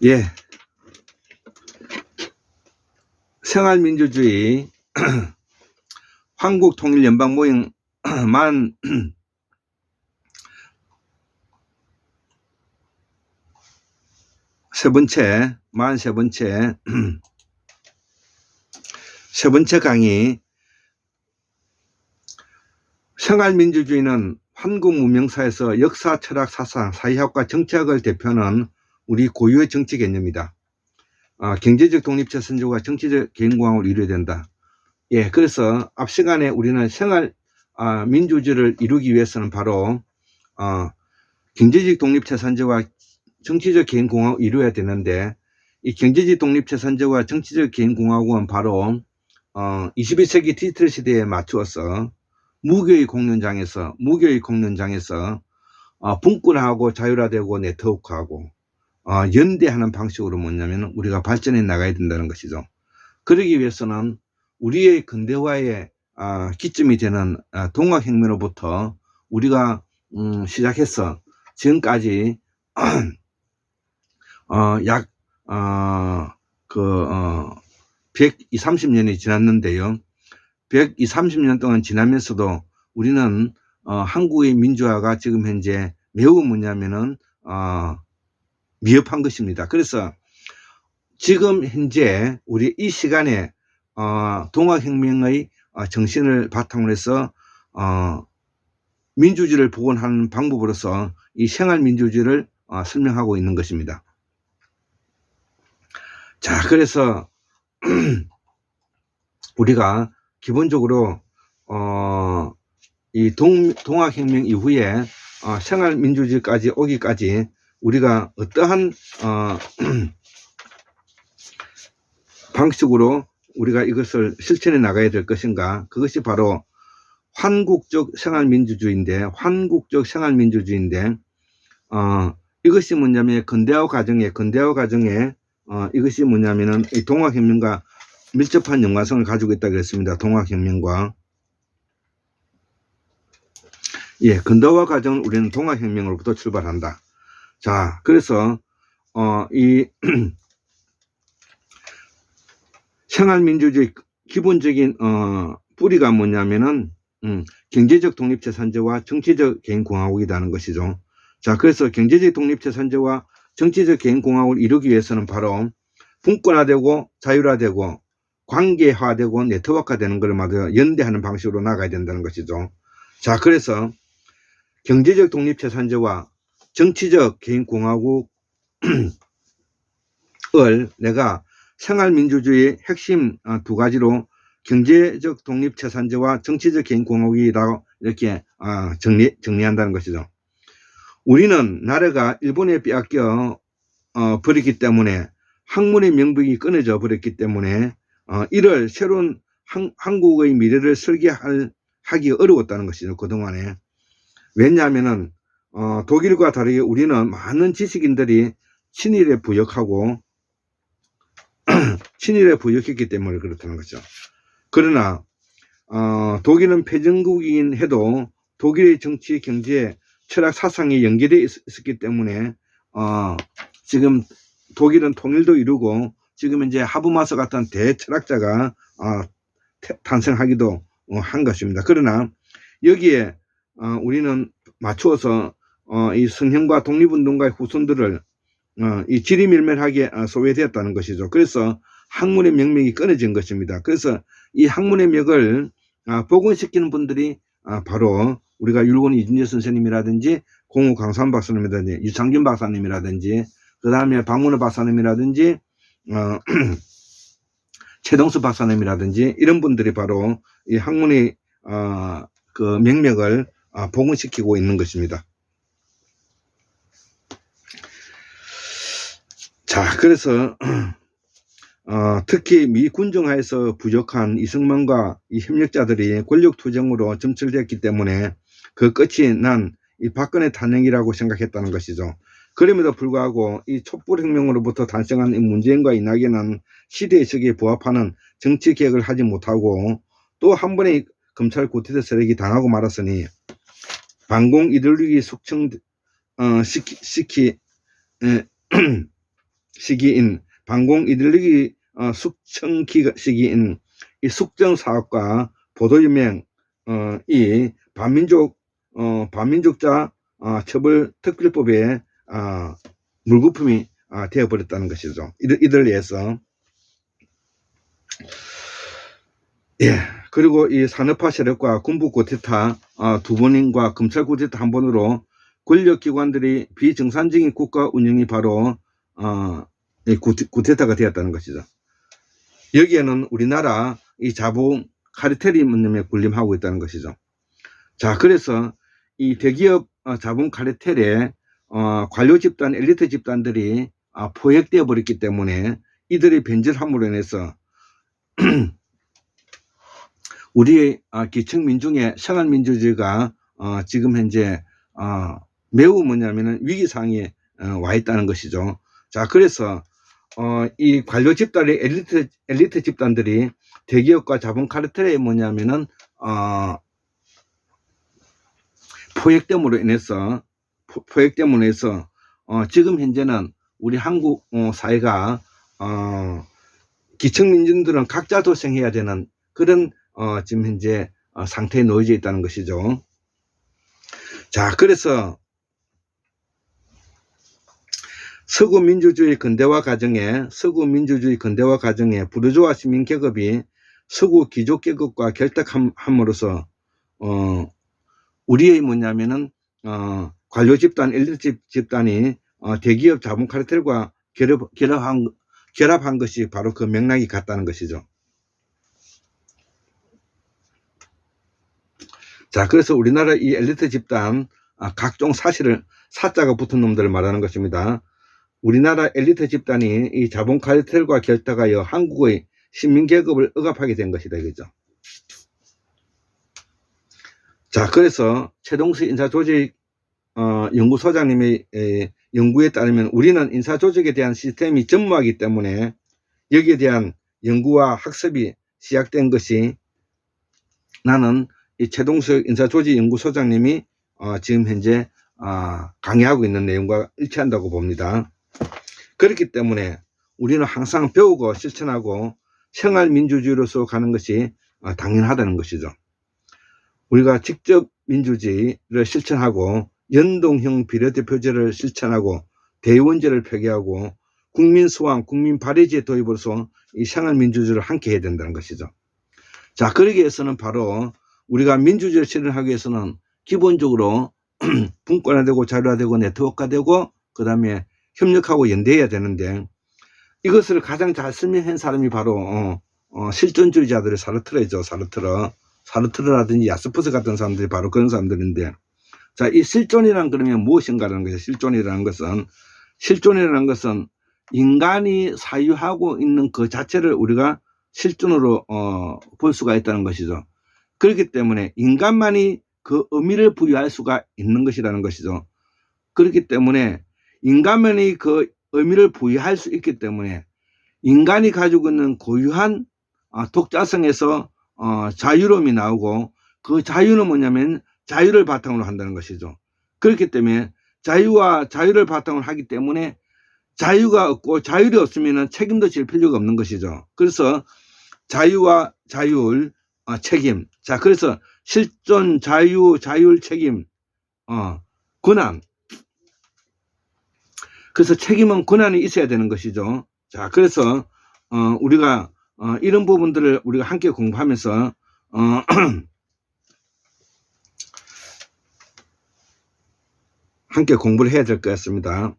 예, 생활민주주의 한국통일연방모임 만 세 번째 강의. 생활민주주의는 한국 문명사에서 역사, 철학, 사상, 사회학과 정치학을 대표하는 우리 고유의 정치 개념이다. 경제적 독립체 선조와 정치적 개인공화국을 이루어야 된다. 예, 그래서 앞 시간에 우리는 생활 민주주의를 이루기 위해서는 바로 경제적 독립체 선조와 정치적 개인공화국을 이루어야 되는데, 이 경제적 독립체 선조와 정치적 개인공화국은 바로 21세기 디지털 시대에 맞추어서 무교의 공론장에서 분권하고 자율화되고 네트워크하고 연대하는 방식으로 뭐냐면 우리가 발전해 나가야 된다는 것이죠. 그러기 위해서는 우리의 근대화의 기점이 되는 동학혁명으로부터 우리가 시작해서 지금까지 약 130년이 지났는데요. 130년 동안 지나면서도 우리는 한국의 민주화가 지금 현재 매우 뭐냐면은 미흡한 것입니다. 그래서 지금 현재 우리 이 시간에 동학혁명의 정신을 바탕으로 해서 민주주의를 복원하는 방법으로서 이 생활민주주의를 설명하고 있는 것입니다. 자, 그래서 우리가 기본적으로 이 동학혁명 이후에 생활민주주의까지 오기까지 우리가 어떠한 방식으로 우리가 이것을 실천해 나가야 될 것인가, 그것이 바로 환국적 생활민주주의인데 이것이 뭐냐면 근대화 과정에 이것이 뭐냐면은 이 동학혁명과 밀접한 연관성을 가지고 있다고 했습니다. 동학혁명과. 예, 근대화 과정은 우리는 동학혁명으로부터 출발한다. 자, 그래서 이 생활민주주의 기본적인 뿌리가 뭐냐면은 경제적 독립체 선제와 정치적 개인공화국이라는 것이죠. 자, 그래서 경제적 독립체 선제와 정치적 개인공화국을 이루기 위해서는 바로 분권화되고 자율화되고 관계화되고 네트워크화되는 것을 말하여 연대하는 방식으로 나가야 된다는 것이죠. 자, 그래서 경제적 독립체 선제와 정치적 개인공화국을 내가 생활민주주의의 핵심 두 가지로 경제적 독립체 선제와 정치적 개인공화국이라고 이렇게 정리한다는 것이죠. 우리는 나라가 일본에 빼앗겨 버렸기 때문에 학문의 명분이 끊어져 버렸기 때문에 이를 새로운 한국의 미래를 설계하기 어려웠다는 것이죠. 그동안에. 왜냐하면은 독일과 다르게 우리는 많은 지식인들이 친일에 부역했기 때문에 그렇다는 거죠. 그러나 독일은 패전국이긴 해도 독일의 정치, 경제, 철학, 사상이 연계되어 있었기 때문에 지금 독일은 통일도 이루고 지금 이제 하브마서 같은 대철학자가 탄생하기도 한 것입니다. 그러나 여기에 우리는 맞추어서 이 성형과 독립운동가의 후손들을 이 지리멸멸하게 소외되었다는 것이죠. 그래서 학문의 명맥이 끊어진 것입니다. 그래서 이 학문의 맥을 복원시키는 분들이 바로 우리가 율곡 이준재 선생님이라든지 공우 강산 박사님이라든지 유창균 박사님이라든지 그 다음에 박문호 박사님이라든지 최동수 박사님이라든지 이런 분들이 바로 이 학문의 그 명맥을 복원시키고 있는 것입니다. 자, 그래서 특히 미 군정하에서 부족한 이승만과 이 협력자들이 권력투쟁으로 점철됐기 때문에 그 끝이 난 이 박근혜 탄핵이라고 생각했다는 것이죠. 그럼에도 불구하고 이 촛불혁명으로부터 탄생한 이 문재인과 이낙연은 시대의 적에 부합하는 정치 개혁을 하지 못하고 또 한 번의 검찰 구태타 세력이 당하고 말았으니 반공 이데올로기 숙청 시기인 방공 이들리기 숙청 시기인 이 숙정 사업과 보도유명 이 반민족자 처벌 특별법에 물거품이 되어버렸다는 것이죠. 이들 위해서. 예. 그리고 이 산업화 세력과 군부 쿠데타 두 번인과 검찰 쿠데타 한 번으로 권력기관들이 비정상적인 국가 운영이 바로 쿠데타가 되었다는 것이죠. 여기에는 우리나라 이 자본 카르텔이 군림하고 있다는 것이죠. 자, 그래서 이 대기업 자본 카르텔에 관료 집단, 엘리트 집단들이 포획되어 버렸기 때문에 이들의 변절함으로 인해서 우리의 기층 민중의 생활민주주의가 지금 현재 매우 위기 상황에 와 있다는 것이죠. 자, 그래서 이 관료 집단의 엘리트 집단들이 대기업과 자본 카르텔에 포획됨으로 인해서 지금 현재는 우리 한국 사회가 기층 민중들은 각자 도생해야 되는 그런 지금 현재 상태에 놓여져 있다는 것이죠. 자, 그래서 서구 민주주의 근대화 과정에 부르주아 시민 계급이 서구 귀족 계급과 결탁함으로써 우리의 관료 집단, 엘리트 집단이 대기업 자본 카르텔과 결합한 것이 바로 그 맥락이 같다는 것이죠. 자, 그래서 우리나라 이 엘리트 집단 각종 사자가 붙은 놈들을 말하는 것입니다. 우리나라 엘리트 집단이 이 자본 카르텔과 결탁하여 한국의 시민계급을 억압하게 된 것이다, 이거죠. 자, 그래서 최동수 인사조직 연구소장님의 연구에 따르면 우리는 인사조직에 대한 시스템이 전무하기 때문에 여기에 대한 연구와 학습이 시작된 것이 나는 이 최동수 인사조직 연구소장님이 지금 현재 강의하고 있는 내용과 일치한다고 봅니다. 그렇기 때문에 우리는 항상 배우고 실천하고 생활민주주의로서 가는 것이 당연하다는 것이죠. 우리가 직접 민주주의를 실천하고 연동형 비례대표제를 실천하고 대의원제를 폐기하고 국민소환, 국민발의제 도입으로서 이 생활민주주의를 함께 해야 된다는 것이죠. 자, 그러기 위해서는 바로 우리가 민주주의를 실현하기 위해서는 기본적으로 분권화되고 자율화되고 네트워크화되고 그 다음에 협력하고 연대해야 되는데 이것을 가장 잘 설명한 사람이 바로 실존주의자들의 사르트르죠. 사르트르라든지 야스퍼스 같은 사람들이 바로 그런 사람들인데, 자, 이 실존이란 그러면 무엇인가라는 것이죠. 실존이라는 것은 인간이 사유하고 있는 그 자체를 우리가 실존으로 볼 수가 있다는 것이죠. 그렇기 때문에 인간만이 그 의미를 부여할 수가 있는 것이라는 것이죠. 그렇기 때문에 인간만이 그 의미를 부여할 수 있기 때문에 인간이 가지고 있는 고유한 독자성에서 자유로움이 나오고 그 자유는 뭐냐면 자유를 바탕으로 한다는 것이죠. 그렇기 때문에 자유를 바탕으로 하기 때문에 자유가 없고 자율이 없으면 책임도 질 필요가 없는 것이죠. 그래서 자유와 자율, 책임. 자, 그래서 실존, 자율, 책임, 권한. 그래서 책임은 권한이 있어야 되는 것이죠. 자, 그래서 우리가 이런 부분들을 우리가 함께 공부하면서 함께 공부를 해야 될 것 같습니다.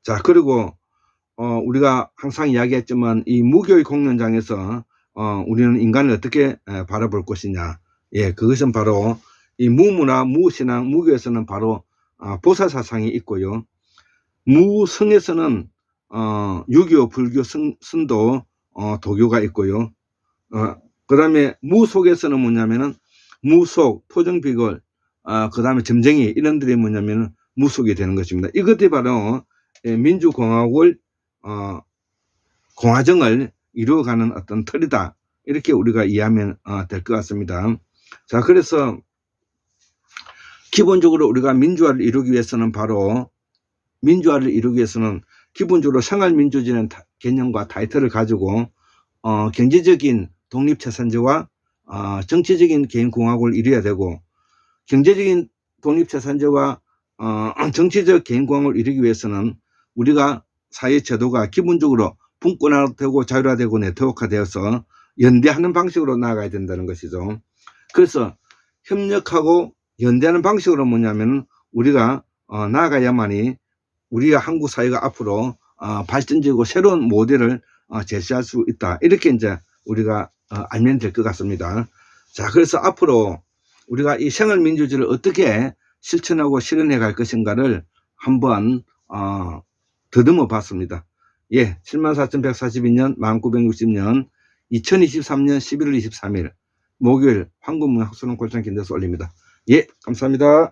자, 그리고 우리가 항상 이야기했지만 이 무교의 공론장에서 우리는 인간을 어떻게 바라볼 것이냐. 예, 그것은 바로 이 무문화, 무신앙, 무교에서는 바로 보살사상이 있고요. 무성에서는 유교, 불교, 선도, 도교가 있고요. 그 다음에 무속에서는 뭐냐면은 무속, 토정비걸, 그 다음에 점쟁이 이런들이 뭐냐면은 무속이 되는 것입니다. 이것들이 바로 민주공화국을 공화정을 이루어가는 어떤 틀이다. 이렇게 우리가 이해하면 될 것 같습니다. 자, 그래서 기본적으로 우리가 민주화를 이루기 위해서는 기본적으로 생활민주주의라는 개념과 타이틀을 가지고 경제적인 독립체산제와 정치적인 개인공화국을 이루어야 되고, 경제적인 독립체산제와 정치적 개인공화국을 이루기 위해서는 우리가 사회 제도가 기본적으로 분권화되고 자율화되고 네트워크화되어서 연대하는 방식으로 나아가야 된다는 것이죠. 그래서 협력하고 연대하는 방식으로 뭐냐면 우리가 나아가야만이 우리가 한국 사회가 앞으로 발전적이고 새로운 모델을 제시할 수 있다. 이렇게 이제 우리가 알면 될 것 같습니다. 자, 그래서 앞으로 우리가 이 생활민주주의를 어떻게 실천하고 실현해 갈 것인가를 한번 더듬어 봤습니다. 예, 74,142년 1960년 2023년 11월 23일 목요일 황금무역학술원 골장 긴데서 올립니다. 예, 감사합니다.